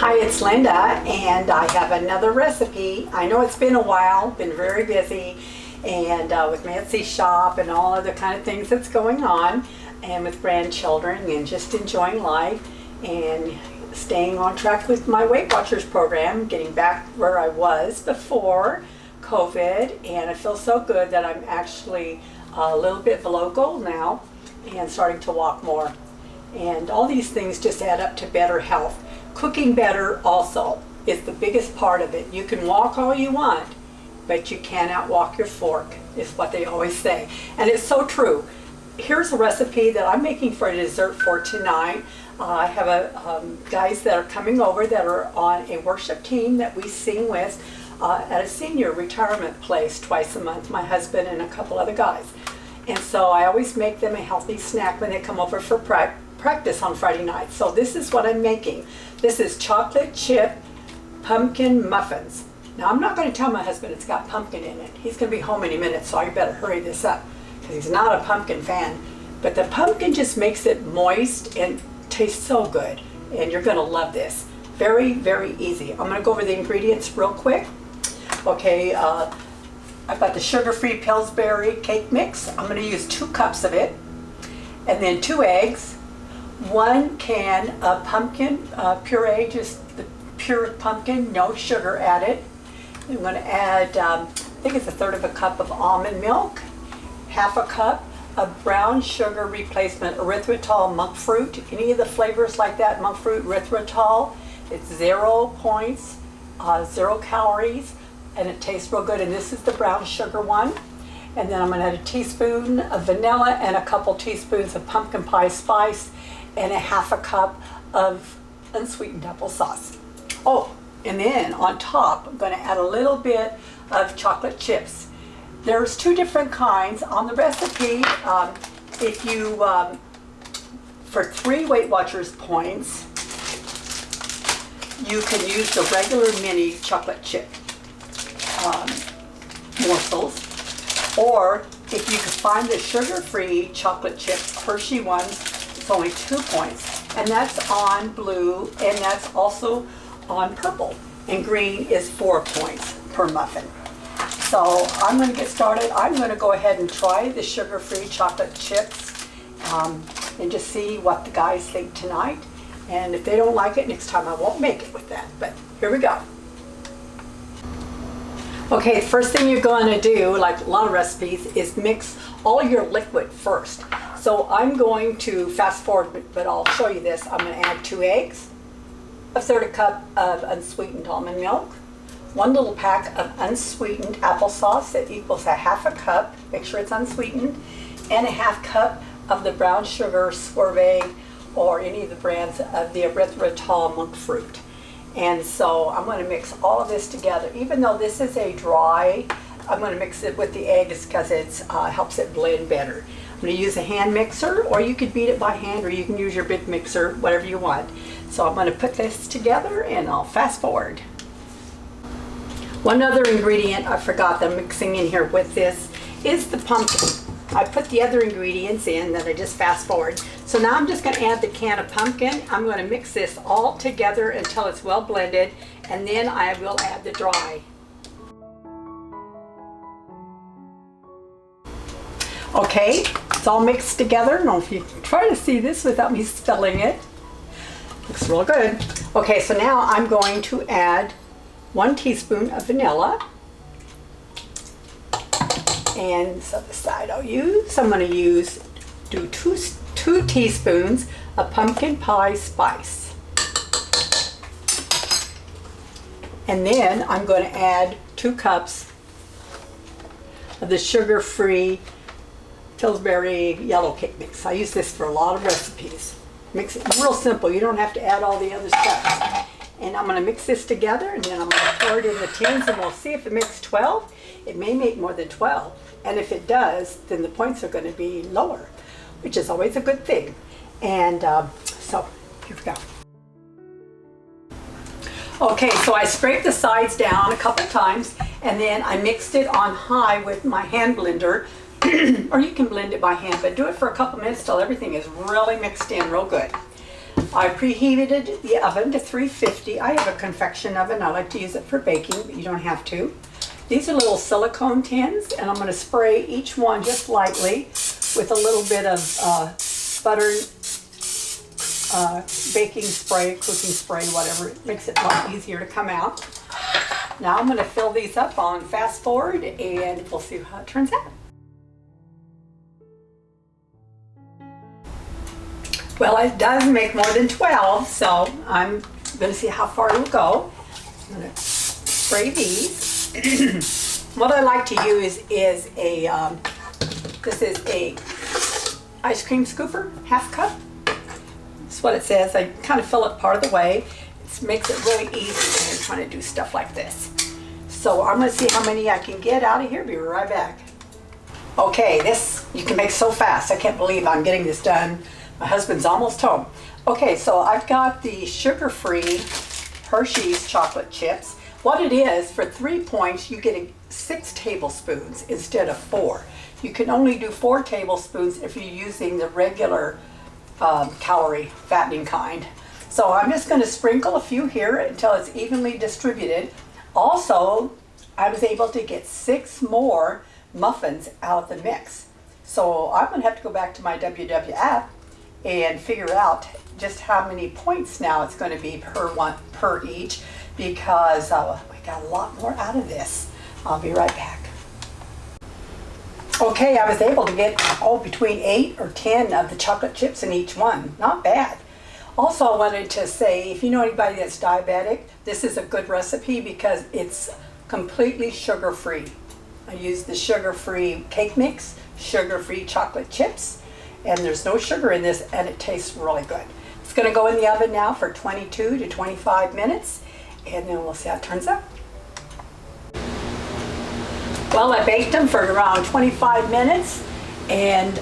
Hi, it's Linda, and I have another recipe. I know it's been a while, been very busy, and with my Etsy shop and all other kind of things that's going on, and with grandchildren, and just enjoying life, and staying on track with my Weight Watchers program, getting back where I was before COVID, and I feel so good that I'm actually a little bit below goal now, and starting to walk more. And all these things just add up to better health. Cooking better also is the biggest part of it. You can walk all you want, but you cannot walk your fork, is what they always say. And it's so true. Here's a recipe that I'm making for a dessert for tonight. I have guys that are coming over that are on a worship team that we sing with at a senior retirement place twice a month, my husband and a couple other guys. And so I always make them a healthy snack when they come over for practice on Friday night. So this is what I'm making. This is chocolate chip pumpkin muffins. Now I'm not going to tell my husband it's got pumpkin in it. He's going to be home any minute, so I better hurry this up because he's not a pumpkin fan. But the pumpkin just makes it moist and tastes so good, and you're going to love this. Very, very easy. I'm going to go over the ingredients real quick. Okay, I've got the sugar-free Pillsbury cake mix. I'm going to use 2 cups of it, and then 2 eggs, 1 can of pumpkin puree, just the pure pumpkin, no sugar added. I'm going to add, I think it's 1/3 cup of almond milk, 1/2 cup of brown sugar replacement erythritol monk fruit. Any of the flavors like that, monk fruit, erythritol, it's 0 points, 0 calories, and it tastes real good. And this is the brown sugar one. And then I'm going to add a teaspoon of vanilla and a couple teaspoons of pumpkin pie spice and 1/2 cup of unsweetened applesauce. Oh, and then on top, I'm going to add a little bit of chocolate chips. There's 2 different kinds on the recipe. If you, for 3 Weight Watchers points, you can use the regular mini chocolate chip morsels, or if you can find the sugar-free chocolate chip Hershey ones, it's only 2 points, and that's on blue, and that's also on purple, and green is 4 points per muffin. So I'm going to get started. I'm going to go ahead and try the sugar-free chocolate chips and just see what the guys think tonight, and if they don't like it, next time I won't make it with that, but here we go. Okay, first thing you're going to do, like a lot of recipes, is mix all your liquid first. So I'm going to fast forward, but I'll show you this. I'm going to add 2 eggs, 1/3 cup of unsweetened almond milk, 1 little pack of unsweetened applesauce that equals 1/2 cup, make sure it's unsweetened, and 1/2 cup of the brown sugar sorbet or any of the brands of the erythritol monk fruit. And so I'm going to mix all of this together. Even though this is a dry, I'm going to mix it with the eggs because it helps it blend better. I'm going to use a hand mixer, or you could beat it by hand, or you can use your big mixer, whatever you want. So I'm going to put this together and I'll fast forward. One other ingredient I forgot that I'm mixing in here with this is the pumpkin. I put the other ingredients in that I just fast forward. So now I'm just going to add the can of pumpkin. I'm going to mix this all together until it's well blended, and then I will add the dry. Okay, it's all mixed together. I don't know if you can try to see this without me spilling it. Looks real good. Okay, so now I'm going to add 1 teaspoon of vanilla. And so the side I'm going to do 2 teaspoons of pumpkin pie spice. And then I'm going to add 2 cups of the sugar-free Pillsbury yellow cake mix. I use this for a lot of recipes. Makes it real simple. You don't have to add all the other stuff. And I'm going to mix this together, and then I'm going to pour it in the tins, and we'll see if it makes 12. It may make more than 12. And if it does, then the points are going to be lower, which is always a good thing. And so here we go. Okay, so I scraped the sides down a couple times, and then I mixed it on high with my hand blender, or you can blend it by hand, but do it for a couple minutes till everything is really mixed in real good. I preheated the oven to 350. I have a convection oven. I like to use it for baking, but you don't have to. These are little silicone tins, and I'm going to spray each one just lightly with a little bit of butter, baking spray, cooking spray, whatever. It makes it a lot easier to come out. Now I'm going to fill these up on fast forward, and we'll see how it turns out. Well, it does make more than 12, so I'm going to see how far it will go. I'm going to spray these. What I like to use is a, this is a ice cream scooper, half cup. That's what it says. I kind of fill it part of the way. It makes it really easy when you're trying to do stuff like this. So I'm going to see how many I can get out of here. Be right back. Okay, this you can make so fast. I can't believe I'm getting this done. My husband's almost home. Okay, so I've got the sugar-free Hershey's chocolate chips. What it is, for 3 points, you get 6 tablespoons instead of 4. You can only do 4 tablespoons if you're using the regular calorie fattening kind. So I'm just going to sprinkle a few here until it's evenly distributed. Also, I was able to get 6 more muffins out of the mix. So I'm going to have to go back to my WW app and figure out just how many points now it's going to be per each, because we got a lot more out of this. I'll be right back. Okay, I was able to get between 8 or 10 of the chocolate chips in each one. Not bad. Also, I wanted to say, if you know anybody that's diabetic, this is a good recipe because it's completely sugar-free. I use the sugar-free cake mix, sugar-free chocolate chips, and there's no sugar in this, and it tastes really good. It's going to go in the oven now for 22 to 25 minutes, and then we'll see how it turns out. Well, I baked them for around 25 minutes, and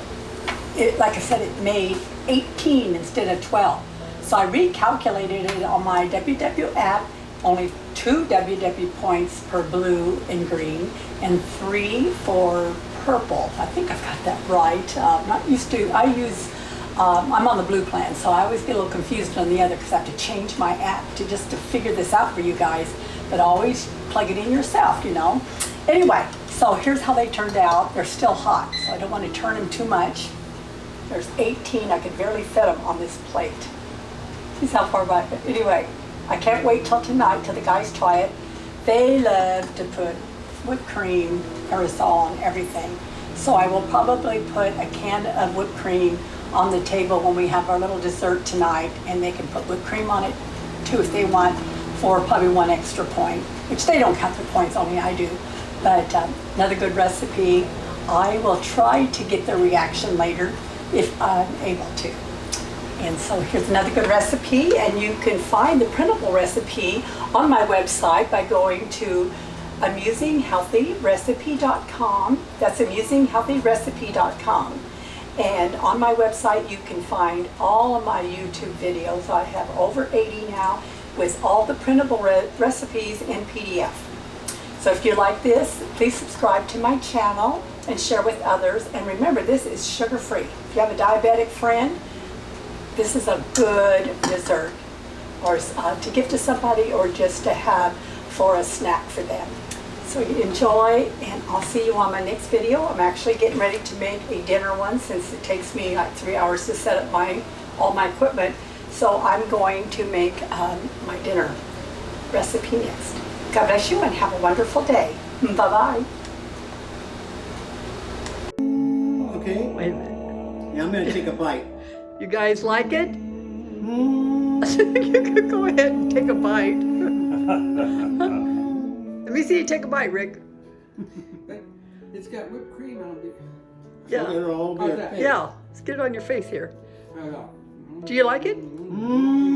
like I said, it made 18 instead of 12. So I recalculated it on my WW app, only 2 WW points per blue and green, and 3 for purple. I think I've got that right. I'm not used to, I'm on the blue plan, so I always get a little confused on the other because I have to change my app just to figure this out for you guys, but always plug it in yourself, you know. Anyway, so here's how they turned out. They're still hot, so I don't want to turn them too much. There's 18, I could barely fit them on this plate. See how far back. Anyway, I can't wait till tonight till the guys try it. They love to put whipped cream, aerosol on everything. So I will probably put a can of whipped cream on the table when we have our little dessert tonight, and they can put whipped cream on it too if they want, for probably 1 extra point, which they don't count the points, only I do. But another good recipe. I will try to get their reaction later if I'm able to. And so here's another good recipe, and you can find the printable recipe on my website by going to AmusingHealthyRecipe.com. That's AmusingHealthyRecipe.com. And on my website you can find all of my YouTube videos. I have over 80 now with all the printable recipes in PDF. So if you like this, please subscribe to my channel and share with others. And remember, this is sugar-free. If you have a diabetic friend, this is a good dessert, or to give to somebody, or just to have for a snack for them. So you enjoy, and I'll see you on my next video. I'm actually getting ready to make a dinner one, since it takes me like 3 hours to set up all my equipment. So I'm going to make my dinner recipe next. God bless you and have a wonderful day. Bye-bye. Okay. Wait a minute. Now I'm going to take a bite. You guys like it? You can go ahead and take a bite. Let me see you take a bite, Rick. It's got whipped cream on it. Yeah. So it'll all be How's a that? face. Yeah. Let's get it on your face here. Yeah. Do you like it? Mm.